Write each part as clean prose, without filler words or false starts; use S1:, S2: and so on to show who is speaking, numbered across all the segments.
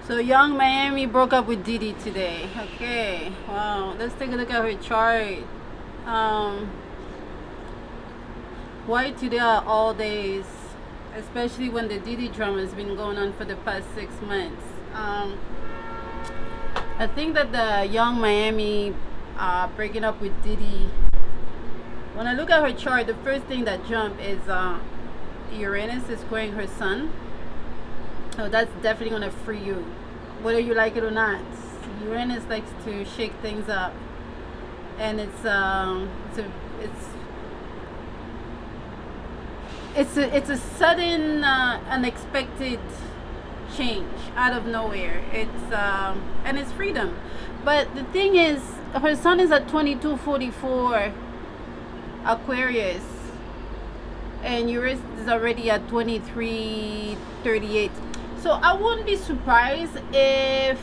S1: So Young Miami broke up with Diddy today. Okay, wow. Let's take a look at her chart. Um, why today are all days, especially when the Diddy drama has been going on for the past 6 months. I think that the Young Miami breaking up with Diddy. When I look at her chart, the first thing that jump is Uranus is squaring her sun. So that's definitely gonna free you, whether you like it or not. Uranus likes to shake things up, and it's a sudden, unexpected change out of nowhere. And it's freedom. But the thing is, her sun is at 2244 Aquarius, and Uranus is already at 2338. So I wouldn't be surprised if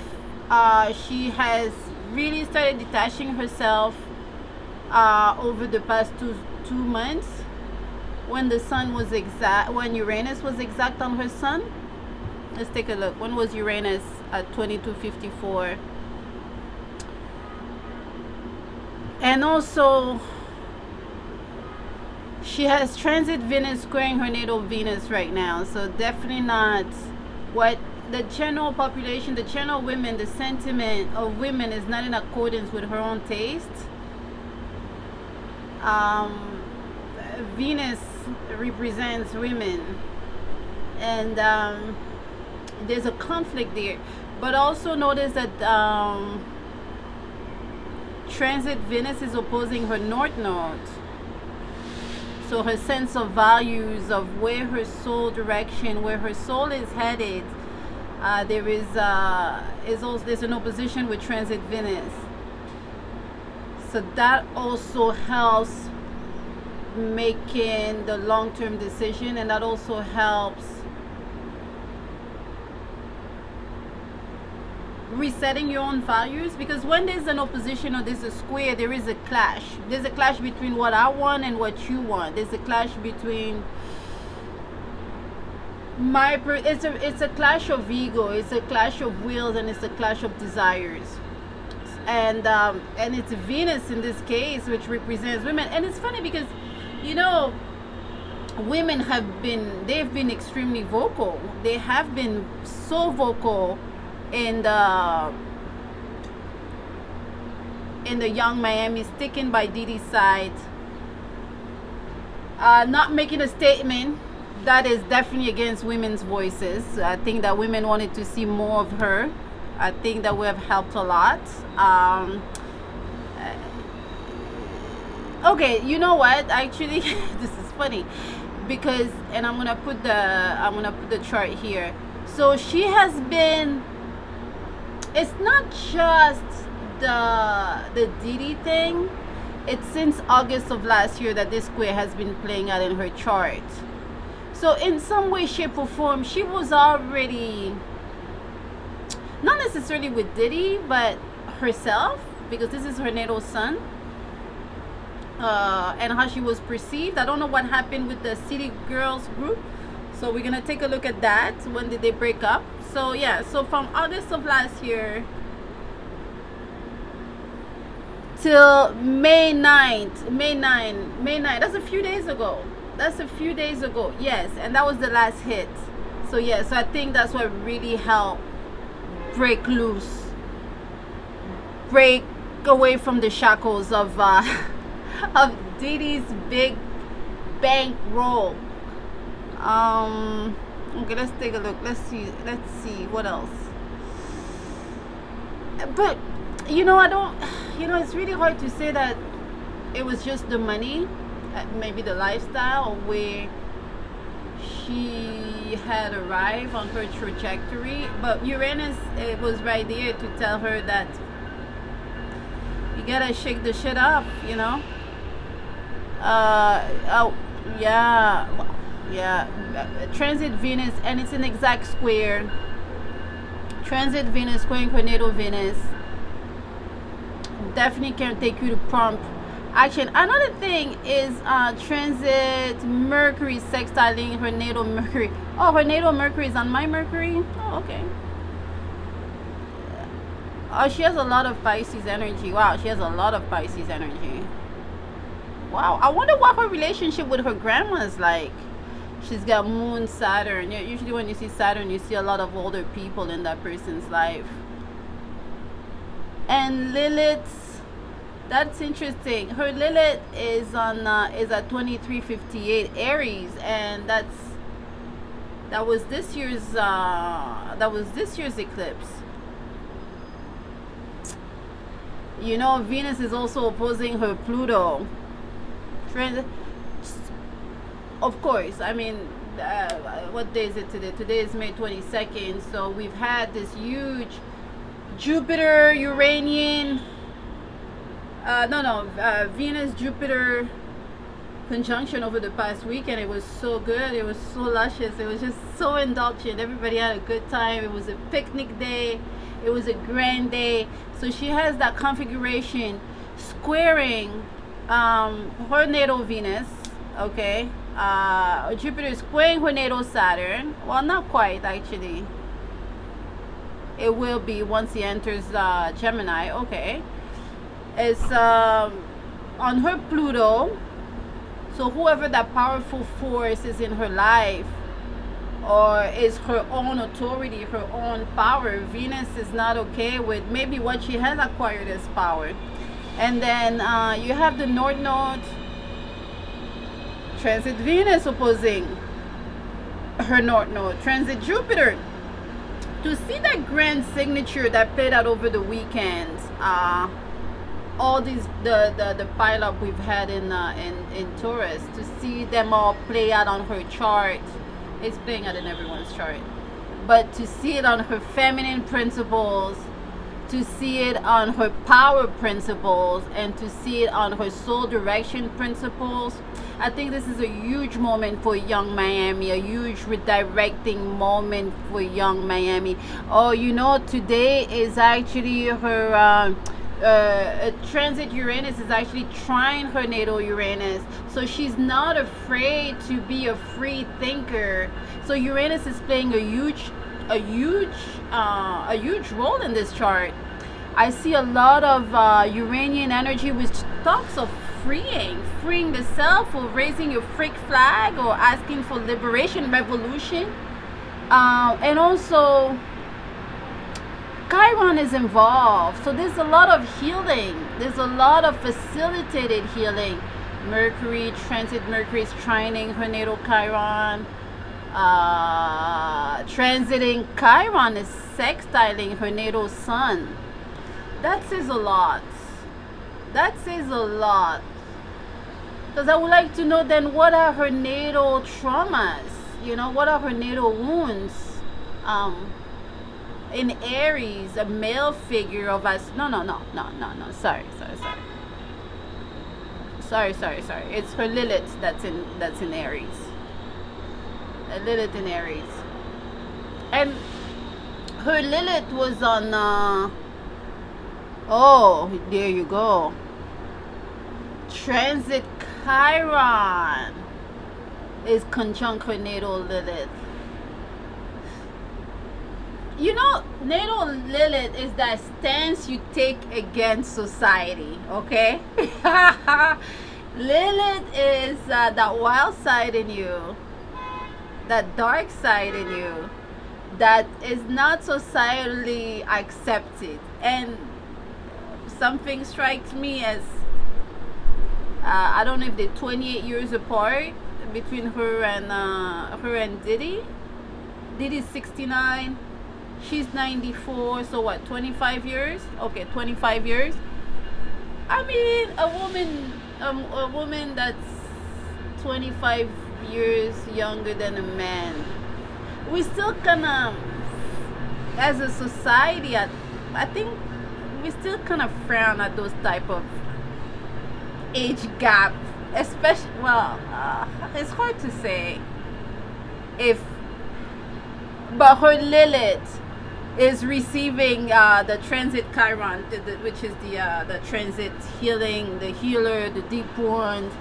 S1: she has really started detaching herself over the past two months, when the sun was exact, when Uranus was exact on her sun. Let's take a look. When was Uranus at 2254? And also, she has transit Venus squaring her natal Venus right now. So definitely not what the general population, the general women, the sentiment of women is not in accordance with her own taste. Venus represents women, and there's a conflict there. But also notice that transit Venus is opposing her north node. So her sense of values, of where her soul direction, where her soul is headed, there's an opposition with transit Venus. So that also helps making the long-term decision, and that also helps resetting your own values, because when there's an opposition or there's a square, there is a clash. There's a clash between what I want and what you want. There's a clash between it's a clash of ego, it's a clash of wills, and it's a clash of desires. And it's Venus in this case, which represents women. And it's funny because, women they've been extremely vocal. They have been so vocal in the Young Miami, sticking by Diddy's side, not making a statement that is definitely against women's voices. I think that women wanted to see more of her. I think that we have helped a lot. Okay, you know what? Actually, this is funny because, and I'm gonna put the chart here. So she has been. It's not just the Diddy thing. It's since August of last year that this square has been playing out in her chart. So in some way, shape, or form, she was already, not necessarily with Diddy, but herself, because this is her natal sun, and how she was perceived. I don't know what happened with the City Girls group. So we're going to take a look at that. When did they break up? So yeah, so from August of last year till May 9th, that's a few days ago. Yes, and that was the last hit. So yeah, so I think that's what really helped break loose, break away from the shackles of of Diddy's big bank roll. Okay, let's take a look. Let's see what else. But it's really hard to say that it was just the money, maybe the lifestyle, where she had arrived on her trajectory. But Uranus, it was right there to tell her that you gotta shake the shit up, yeah, transit Venus, and it's an exact square. Transit Venus squaring her natal Venus definitely can take you to prompt action. Another thing is transit Mercury sextiling her natal Mercury. Oh, her natal Mercury is on my Mercury. Oh, okay. Oh, she has a lot of Pisces energy. Wow, she has a lot of Pisces energy. Wow, I wonder what her relationship with her grandma is like. She's got Moon, Saturn. Usually when you see Saturn, you see a lot of older people in that person's life. And Lilith, that's interesting. Her Lilith is on is at 2358 Aries, and that was this year's eclipse. You know, Venus is also opposing her Pluto. Of course, I mean, what day is it today? Today is May 22nd. So we've had this huge Jupiter, Uranian, Venus, Jupiter conjunction over the past weekend. It was so good. It was so luscious. It was just so indulgent. Everybody had a good time. It was a picnic day. It was a grand day. So she has that configuration squaring her natal Venus, okay? Jupiter is squaring her natal Saturn. Well, not quite, actually. It will be once he enters Gemini, okay? It's on her Pluto. So whoever that powerful force is in her life, or is her own authority, her own power, Venus is not okay with maybe what she has acquired as power. And then you have the North Node transit Venus opposing her North Node, transit Jupiter. To see that grand signature that played out over the weekend, all these the pileup we've had in Taurus, to see them all play out on her chart. It's playing out in everyone's chart, but to see it on her feminine principles, to see it on her power principles, and to see it on her soul direction principles, I think this is a huge moment for young Miami, a huge redirecting moment for young Miami. Oh, you know, today is actually her transit Uranus is actually trying her natal Uranus, so she's not afraid to be a free thinker. So Uranus is playing a huge role in this chart. I see a lot of Uranian energy, which talks of freeing the self, or raising your freak flag, or asking for liberation, revolution, and also Chiron is involved. So there's a lot of healing. There's a lot of facilitated healing. Mercury, transit Mercury is trining her natal Chiron. Transiting Chiron is sextiling her natal Sun. That says a lot. That says a lot. Because I would like to know then, what are her natal traumas? You know, what are her natal wounds? In Aries, a male figure of us. No. Sorry. It's her Lilith that's in Aries. Lilith in Aries, and her Lilith was on. Oh, there you go. Transit Chiron is conjunct her natal Lilith. You know, natal Lilith is that stance you take against society, okay? Lilith is that wild side in you, that dark side in you, that is not societally accepted. And something strikes me as, I don't know if they're 28 years apart between her and Diddy. Diddy's 69. She's 94, so what, 25 years? Okay, 25 years. I mean, a woman that's 25 years younger than a man. We still kind of, as a society, I think we still kind of frown at those type of age gap. Especially, well, it's hard to say but her Lilith is receiving the transit Chiron, which is the transit healing, the healer, the deep wound,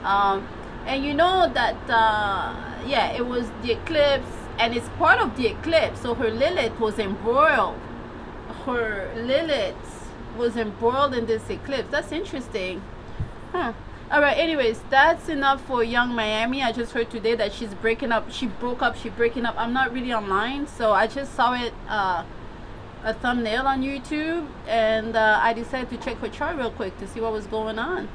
S1: and you know that it was the eclipse, and it's part of the eclipse. So her Lilith was embroiled her Lilith was embroiled in this eclipse. That's interesting. Huh. All right. Anyways, that's enough for Young Miami. I just heard today that she's breaking up. She broke up. She breaking up. I'm not really online, so I just saw it a thumbnail on YouTube, and I decided to check her chart real quick to see what was going on.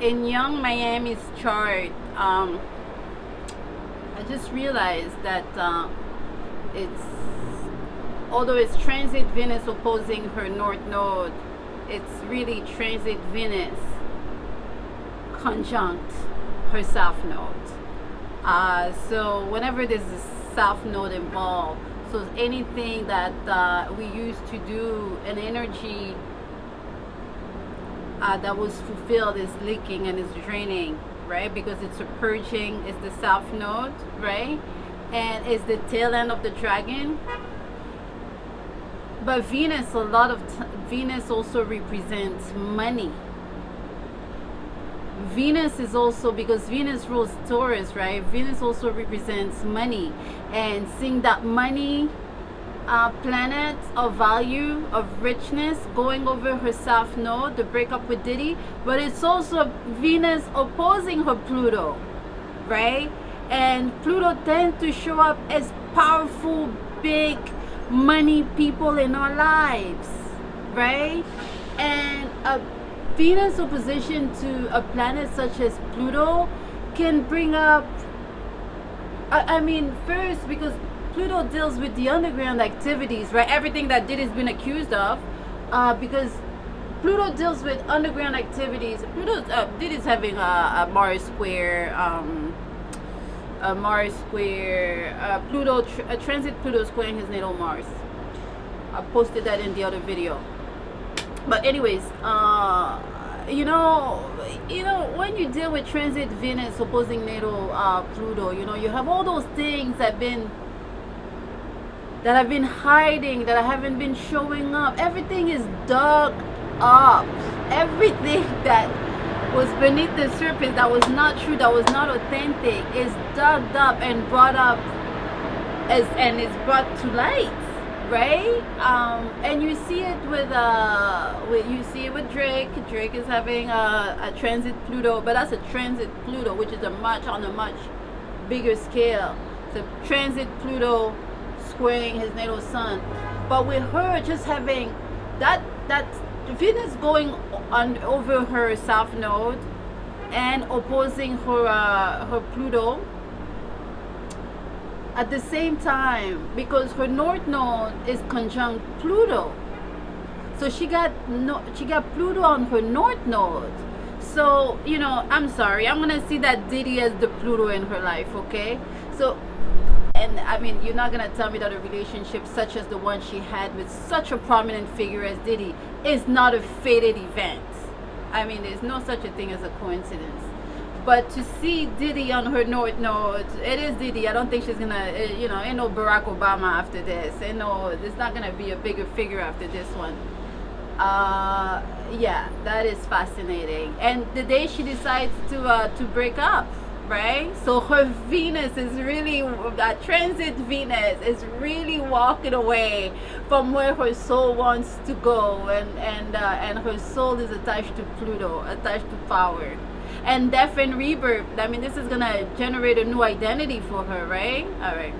S1: In Young Miami's chart, I just realized that it's, although it's transit Venus opposing her North Node, it's really transit Venus conjunct her South Node. So whenever there's a South Node involved, so anything that we used to do, an energy that was fulfilled is leaking and is draining, right? Because it's a purging, it's the South Node, right? And it's the tail end of the dragon. But Venus, Venus also represents money. Venus is also, because Venus rules Taurus, right? Venus also represents money, and seeing that money planet of value, of richness, going over her South Node, the breakup with Diddy. But it's also Venus opposing her Pluto, right? And Pluto tends to show up as powerful, big money people in our lives, right? And a Venus opposition to a planet such as Pluto can bring up, I mean, first, because Pluto deals with the underground activities, right? Everything that Diddy's been accused of, because Pluto deals with underground activities. Diddy's having a Mars square, Pluto, a transit Pluto squaring his natal Mars. I posted that in the other video. But anyways, you know, when you deal with transit Venus opposing natal Pluto, you have all those things that have been hiding, that haven't been showing up. Everything is dug up. Everything that was beneath the surface, that was not true, that was not authentic, is dug up and brought up and is brought to light, right? And you see it with Drake. Drake is having a transit Pluto, but that's a transit Pluto, which is on a much bigger scale. It's a transit Pluto squaring his natal sun. But with her just having that Venus going on over her South Node and opposing her Pluto at the same time, because her North Node is conjunct Pluto. So she got Pluto on her North Node. So, I'm sorry, I'm gonna see that Diddy as the Pluto in her life, okay? So, and I mean, you're not gonna tell me that a relationship such as the one she had with such a prominent figure as Diddy is not a fated event. I mean, there's no such a thing as a coincidence. But to see Diddy on her North Node, it is Diddy. I don't think she's gonna, ain't no Barack Obama after this. There's not gonna be a bigger figure after this one. Yeah, that is fascinating. And the day she decides to break up, right? So her Venus is really, that transit Venus is really walking away from where her soul wants to go, and her soul is attached to Pluto, attached to power. And death and rebirth, I mean, this is gonna generate a new identity for her, right? All right.